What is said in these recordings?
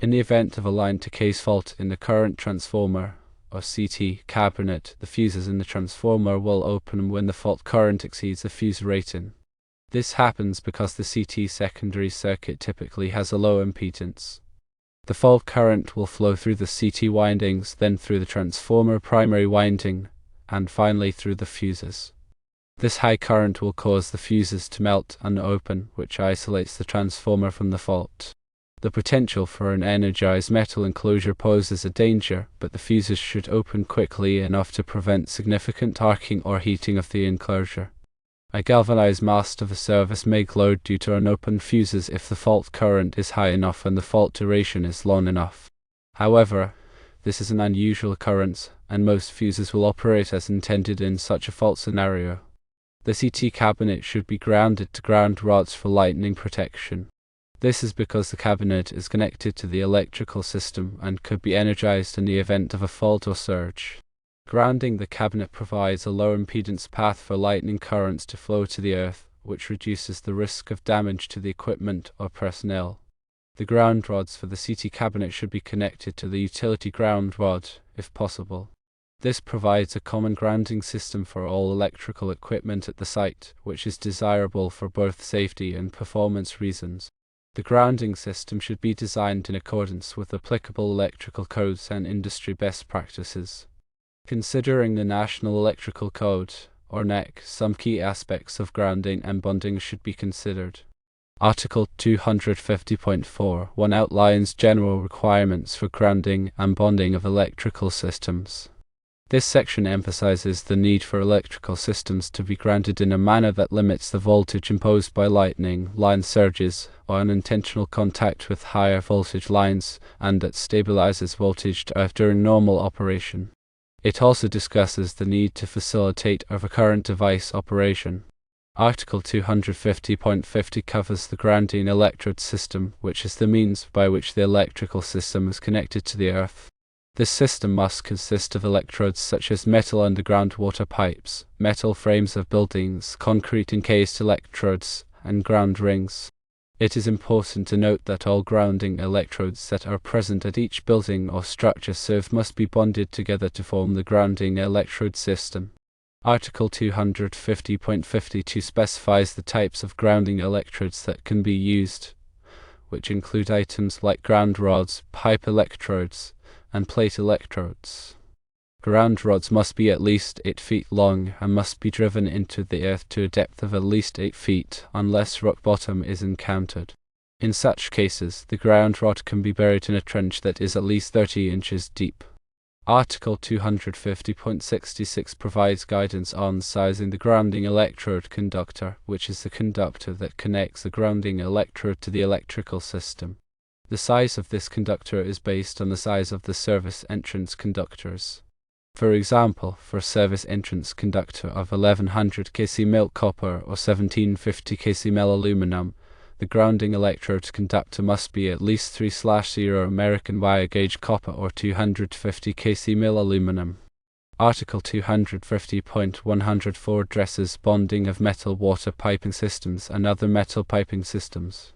In the event of a line-to-case fault in the current transformer, or CT, cabinet, the fuses in the transformer will open when the fault current exceeds the fuse rating. This happens because the CT secondary circuit typically has a low impedance. The fault current will flow through the CT windings, then through the transformer primary winding, and finally through the fuses. This high current will cause the fuses to melt and open, which isolates the transformer from the fault. The potential for an energized metal enclosure poses a danger, but the fuses should open quickly enough to prevent significant arcing or heating of the enclosure. A galvanized mast of a service may glow due to unopened fuses if the fault current is high enough and the fault duration is long enough. However, this is an unusual occurrence, and most fuses will operate as intended in such a fault scenario. The CT cabinet should be grounded to ground rods for lightning protection. This is because the cabinet is connected to the electrical system and could be energized in the event of a fault or surge. Grounding the cabinet provides a low impedance path for lightning currents to flow to the earth, which reduces the risk of damage to the equipment or personnel. The ground rods for the CT cabinet should be connected to the utility ground rod, if possible. This provides a common grounding system for all electrical equipment at the site, which is desirable for both safety and performance reasons. The grounding system should be designed in accordance with applicable electrical codes and industry best practices. Considering the National Electrical Code, or NEC, some key aspects of grounding and bonding should be considered. Article 250.4 outlines general requirements for grounding and bonding of electrical systems. This section emphasizes the need for electrical systems to be grounded in a manner that limits the voltage imposed by lightning, line surges, or unintentional contact with higher voltage lines, and that stabilizes voltage to earth during normal operation. It also discusses the need to facilitate overcurrent device operation. Article 250.50 covers the grounding electrode system, which is the means by which the electrical system is connected to the earth. This system must consist of electrodes such as metal underground water pipes, metal frames of buildings, concrete encased electrodes, and ground rings. It is important to note that all grounding electrodes that are present at each building or structure served must be bonded together to form the grounding electrode system. Article 250.52 specifies the types of grounding electrodes that can be used, which include items like ground rods, pipe electrodes, and plate electrodes. Ground rods must be at least 8 feet long and must be driven into the earth to a depth of at least 8 feet unless rock bottom is encountered. In such cases, the ground rod can be buried in a trench that is at least 30 inches deep. Article 250.66 provides guidance on sizing the grounding electrode conductor, which is the conductor that connects the grounding electrode to the electrical system. The size of this conductor is based on the size of the service entrance conductors. For example, for a service entrance conductor of 1100 kc mil copper or 1750 kc mil aluminum, the grounding electrode conductor must be at least 3/0 American wire gauge copper or 250 kc mil aluminum. Article 250.104 addresses bonding of metal water piping systems and other metal piping systems.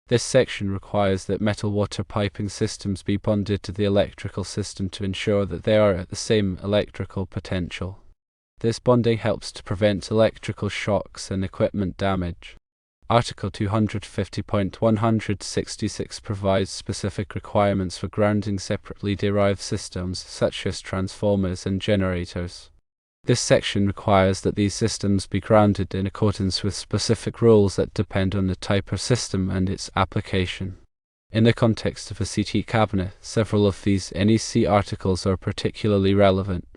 This section requires that metal water piping systems be bonded to the electrical system to ensure that they are at the same electrical potential. This bonding helps to prevent electrical shocks and equipment damage. Article 250.166 provides specific requirements for grounding separately derived systems such as transformers and generators. This section requires that these systems be grounded in accordance with specific rules that depend on the type of system and its application. In the context of a CT cabinet, several of these NEC articles are particularly relevant.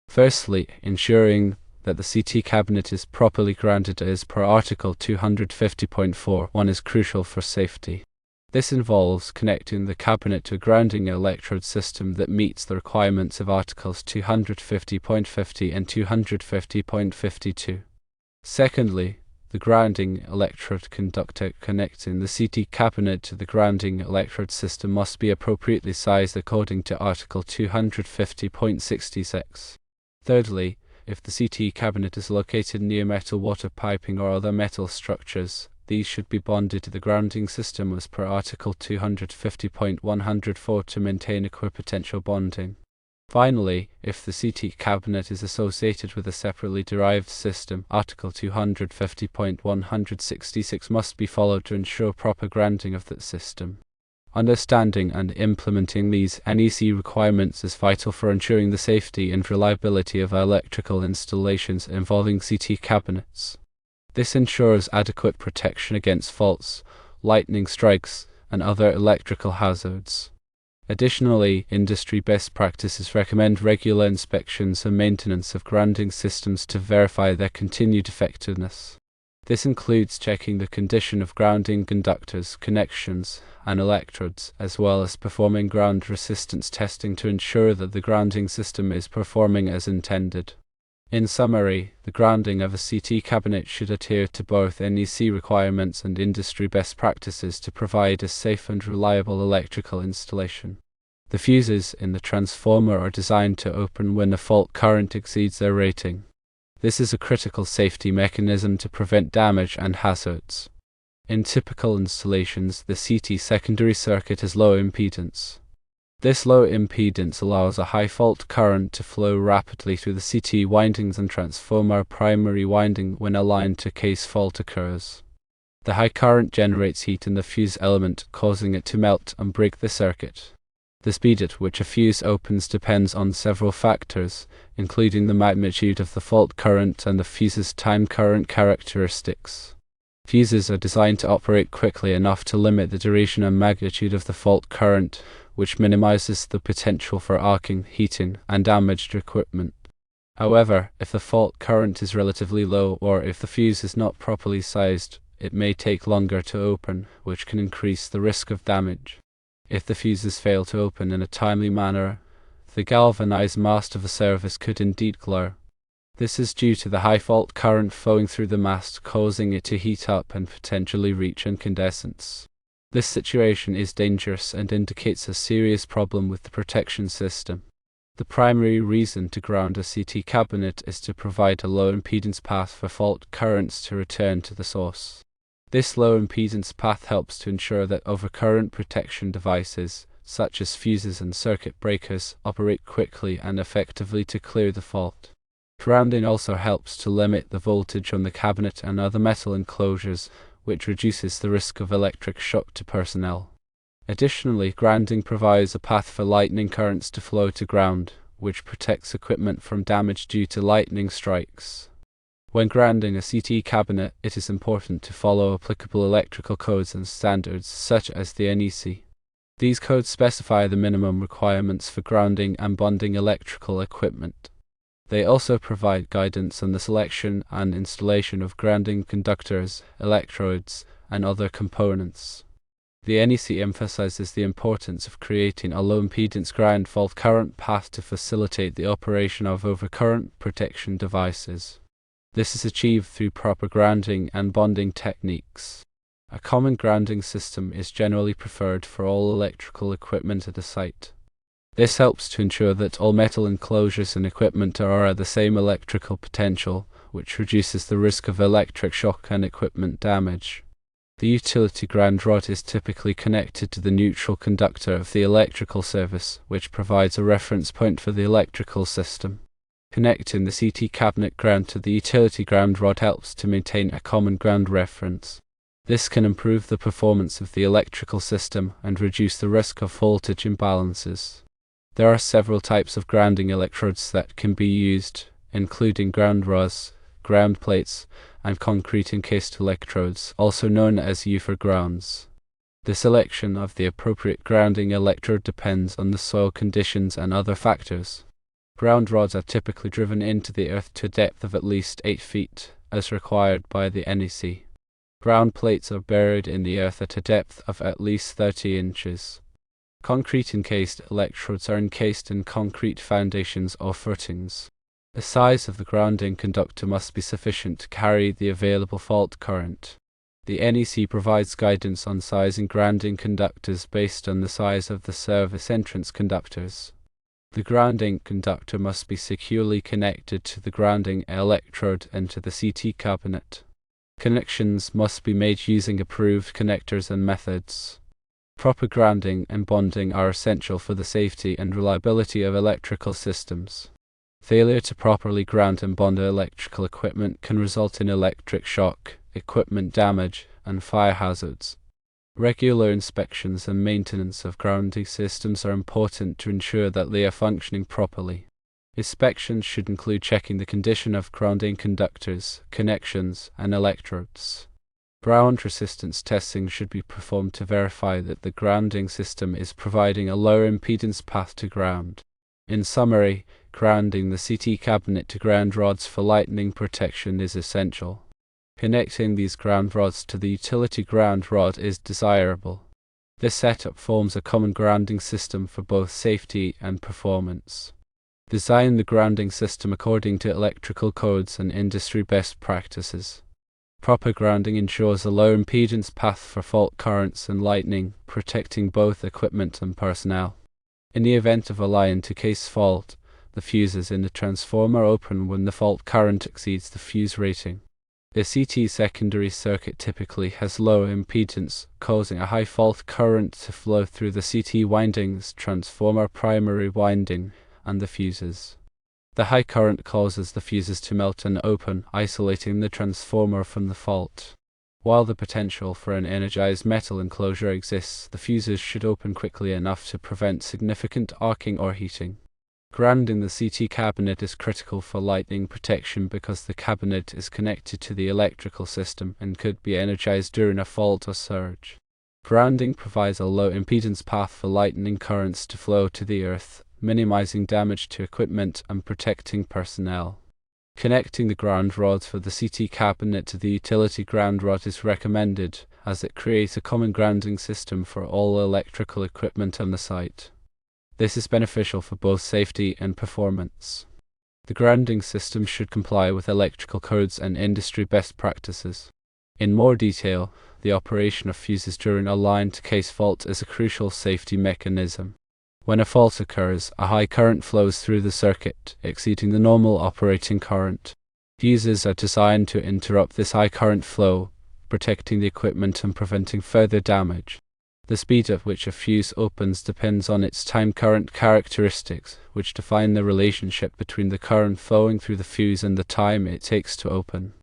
Firstly, ensuring that the CT cabinet is properly grounded as per Article 250.4 is crucial for safety. This involves connecting the cabinet to a grounding electrode system that meets the requirements of Articles 250.50 and 250.52. Secondly, the grounding electrode conductor connecting the CT cabinet to the grounding electrode system must be appropriately sized according to Article 250.66. Thirdly, if the CT cabinet is located near metal water piping or other metal structures, these should be bonded to the grounding system as per Article 250.104 to maintain equipotential bonding. Finally, if the CT cabinet is associated with a separately derived system, Article 250.166 must be followed to ensure proper grounding of that system. Understanding and implementing these NEC requirements is vital for ensuring the safety and reliability of electrical installations involving CT cabinets. This ensures adequate protection against faults, lightning strikes, and other electrical hazards. Additionally, industry best practices recommend regular inspections and maintenance of grounding systems to verify their continued effectiveness. This includes checking the condition of grounding conductors, connections, and electrodes, as well as performing ground resistance testing to ensure that the grounding system is performing as intended. In summary, the grounding of a CT cabinet should adhere to both NEC requirements and industry best practices to provide a safe and reliable electrical installation. The fuses in the transformer are designed to open when a fault current exceeds their rating. This is a critical safety mechanism to prevent damage and hazards. In typical installations, the CT secondary circuit has low impedance. This low impedance allows a high fault current to flow rapidly through the CT windings and transformer primary winding when a line to case fault occurs. The high current generates heat in the fuse element, causing it to melt and break the circuit. The speed at which a fuse opens depends on several factors, including the magnitude of the fault current and the fuse's time current characteristics. Fuses are designed to operate quickly enough to limit the duration and magnitude of the fault current, which minimizes the potential for arcing, heating, and damaged equipment. However, if the fault current is relatively low or if the fuse is not properly sized, it may take longer to open, which can increase the risk of damage. If the fuses fail to open in a timely manner, the galvanized mast of the service could indeed glow. This is due to the high fault current flowing through the mast, causing it to heat up and potentially reach incandescence. This situation is dangerous and indicates a serious problem with the protection system. The primary reason to ground a CT cabinet is to provide a low impedance path for fault currents to return to the source. This low impedance path helps to ensure that overcurrent protection devices, such as fuses and circuit breakers, operate quickly and effectively to clear the fault. Grounding also helps to limit the voltage on the cabinet and other metal enclosures, which reduces the risk of electric shock to personnel. Additionally, grounding provides a path for lightning currents to flow to ground, which protects equipment from damage due to lightning strikes. When grounding a CT cabinet, it is important to follow applicable electrical codes and standards, such as the NEC. These codes specify the minimum requirements for grounding and bonding electrical equipment. They also provide guidance on the selection and installation of grounding conductors, electrodes, and other components. The NEC emphasizes the importance of creating a low-impedance ground fault current path to facilitate the operation of overcurrent protection devices. This is achieved through proper grounding and bonding techniques. A common grounding system is generally preferred for all electrical equipment at a site. This helps to ensure that all metal enclosures and equipment are at the same electrical potential, which reduces the risk of electric shock and equipment damage. The utility ground rod is typically connected to the neutral conductor of the electrical service, which provides a reference point for the electrical system. Connecting the CT cabinet ground to the utility ground rod helps to maintain a common ground reference. This can improve the performance of the electrical system and reduce the risk of voltage imbalances. There are several types of grounding electrodes that can be used, including ground rods, ground plates, and concrete encased electrodes, also known as UFR grounds. The selection of the appropriate grounding electrode depends on the soil conditions and other factors. Ground rods are typically driven into the earth to a depth of at least 8 feet, as required by the NEC. Ground plates are buried in the earth at a depth of at least 30 inches. Concrete encased electrodes are encased in concrete foundations or footings. The size of the grounding conductor must be sufficient to carry the available fault current. The NEC provides guidance on sizing grounding conductors based on the size of the service entrance conductors. The grounding conductor must be securely connected to the grounding electrode and to the CT cabinet. Connections must be made using approved connectors and methods. Proper grounding and bonding are essential for the safety and reliability of electrical systems. Failure to properly ground and bond electrical equipment can result in electric shock, equipment damage, and fire hazards. Regular inspections and maintenance of grounding systems are important to ensure that they are functioning properly. Inspections should include checking the condition of grounding conductors, connections, and electrodes. Ground resistance testing should be performed to verify that the grounding system is providing a low impedance path to ground. In summary, grounding the CT cabinet to ground rods for lightning protection is essential. Connecting these ground rods to the utility ground rod is desirable. This setup forms a common grounding system for both safety and performance. Design the grounding system according to electrical codes and industry best practices. Proper grounding ensures a low impedance path for fault currents and lightning, protecting both equipment and personnel. In the event of a line-to-case fault, the fuses in the transformer open when the fault current exceeds the fuse rating. The CT secondary circuit typically has low impedance, causing a high fault current to flow through the CT windings, transformer primary winding, and the fuses. The high current causes the fuses to melt and open, isolating the transformer from the fault. While the potential for an energized metal enclosure exists, the fuses should open quickly enough to prevent significant arcing or heating. Grounding the CT cabinet is critical for lightning protection because the cabinet is connected to the electrical system and could be energized during a fault or surge. Grounding provides a low impedance path for lightning currents to flow to the earth, minimizing damage to equipment and protecting personnel. Connecting the ground rods for the CT cabinet to the utility ground rod is recommended, as it creates a common grounding system for all electrical equipment on the site. This is beneficial for both safety and performance. The grounding system should comply with electrical codes and industry best practices. In more detail, the operation of fuses during a line-to-case fault is a crucial safety mechanism. When a fault occurs, a high current flows through the circuit, exceeding the normal operating current. Fuses are designed to interrupt this high current flow, protecting the equipment and preventing further damage. The speed at which a fuse opens depends on its time current characteristics, which define the relationship between the current flowing through the fuse and the time it takes to open.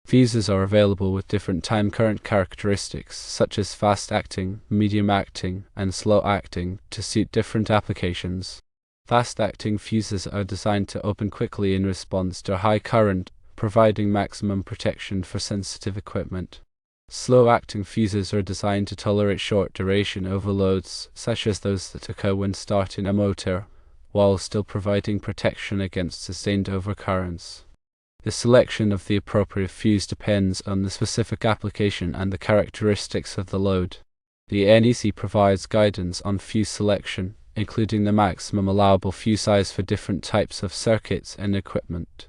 Fuses are available with different time current characteristics, such as fast-acting, medium-acting, and slow-acting, to suit different applications. Fast-acting fuses are designed to open quickly in response to a high current, providing maximum protection for sensitive equipment. Slow-acting fuses are designed to tolerate short-duration overloads, such as those that occur when starting a motor, while still providing protection against sustained overcurrents. The selection of the appropriate fuse depends on the specific application and the characteristics of the load. The NEC provides guidance on fuse selection, including the maximum allowable fuse size for different types of circuits and equipment.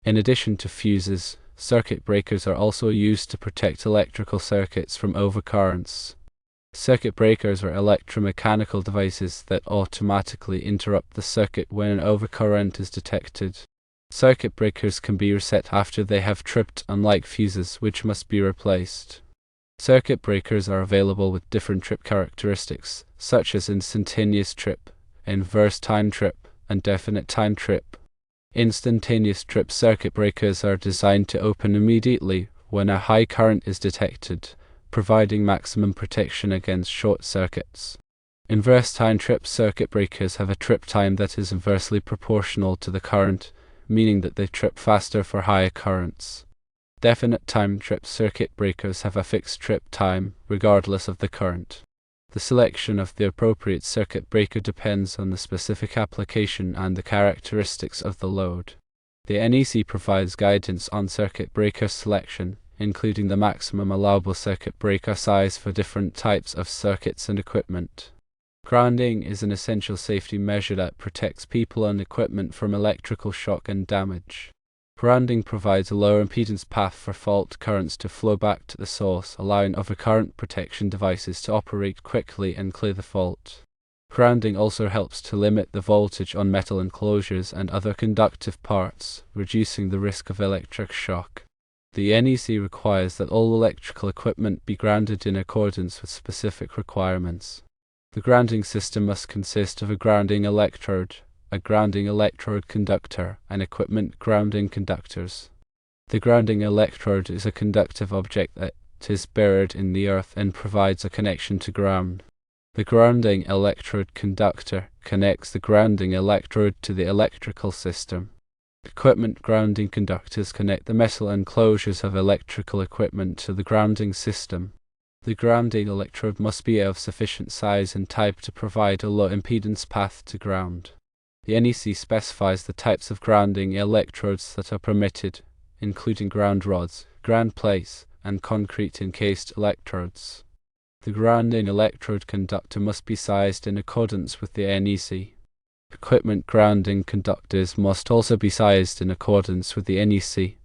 In addition to fuses, circuit breakers are also used to protect electrical circuits from overcurrents. Circuit breakers are electromechanical devices that automatically interrupt the circuit when an overcurrent is detected. Circuit breakers can be reset after they have tripped, unlike fuses, which must be replaced. Circuit breakers are available with different trip characteristics, such as instantaneous trip, inverse time trip, and definite time trip. Instantaneous trip circuit breakers are designed to open immediately when a high current is detected, providing maximum protection against short circuits. Inverse time trip circuit breakers have a trip time that is inversely proportional to the current, meaning that they trip faster for higher currents. Definite time trip circuit breakers have a fixed trip time, regardless of the current. The selection of the appropriate circuit breaker depends on the specific application and the characteristics of the load. The NEC provides guidance on circuit breaker selection, including the maximum allowable circuit breaker size for different types of circuits and equipment. Grounding is an essential safety measure that protects people and equipment from electrical shock and damage. Grounding provides a lower impedance path for fault currents to flow back to the source, allowing overcurrent protection devices to operate quickly and clear the fault. Grounding also helps to limit the voltage on metal enclosures and other conductive parts, reducing the risk of electric shock. The NEC requires that all electrical equipment be grounded in accordance with specific requirements. The grounding system must consist of a grounding electrode, a grounding electrode conductor, and equipment grounding conductors. The grounding electrode is a conductive object that is buried in the earth and provides a connection to ground. The grounding electrode conductor connects the grounding electrode to the electrical system. Equipment grounding conductors connect the metal enclosures of electrical equipment to the grounding system. The grounding electrode must be of sufficient size and type to provide a low impedance path to ground. The NEC specifies the types of grounding electrodes that are permitted, including ground rods, ground plates, and concrete encased electrodes. The grounding electrode conductor must be sized in accordance with the NEC. Equipment grounding conductors must also be sized in accordance with the NEC.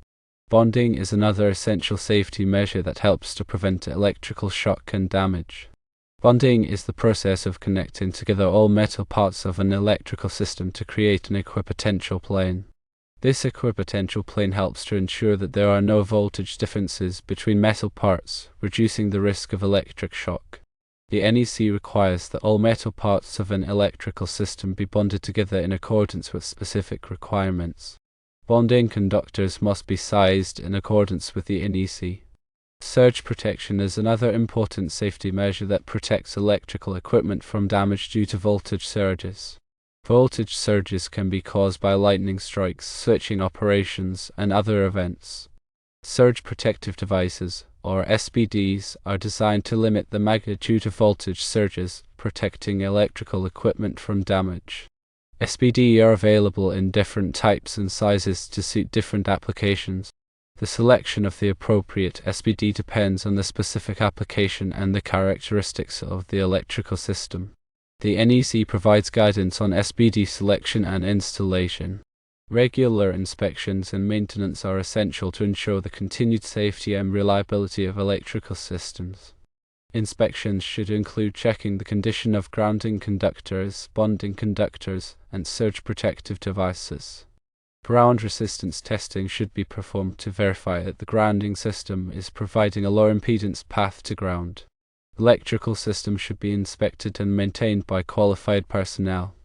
Bonding is another essential safety measure that helps to prevent electrical shock and damage. Bonding is the process of connecting together all metal parts of an electrical system to create an equipotential plane. This equipotential plane helps to ensure that there are no voltage differences between metal parts, reducing the risk of electric shock. The NEC requires that all metal parts of an electrical system be bonded together in accordance with specific requirements. Bonding conductors must be sized in accordance with the NEC. Surge protection is another important safety measure that protects electrical equipment from damage due to voltage surges. Voltage surges can be caused by lightning strikes, switching operations, and other events. Surge protective devices, or SPDs, are designed to limit the magnitude of voltage surges, protecting electrical equipment from damage. SPD are available in different types and sizes to suit different applications. The selection of the appropriate SPD depends on the specific application and the characteristics of the electrical system. The NEC provides guidance on SPD selection and installation. Regular inspections and maintenance are essential to ensure the continued safety and reliability of electrical systems. Inspections should include checking the condition of grounding conductors, bonding conductors, and surge protective devices. Ground resistance testing should be performed to verify that the grounding system is providing a low impedance path to ground. Electrical systems should be inspected and maintained by qualified personnel.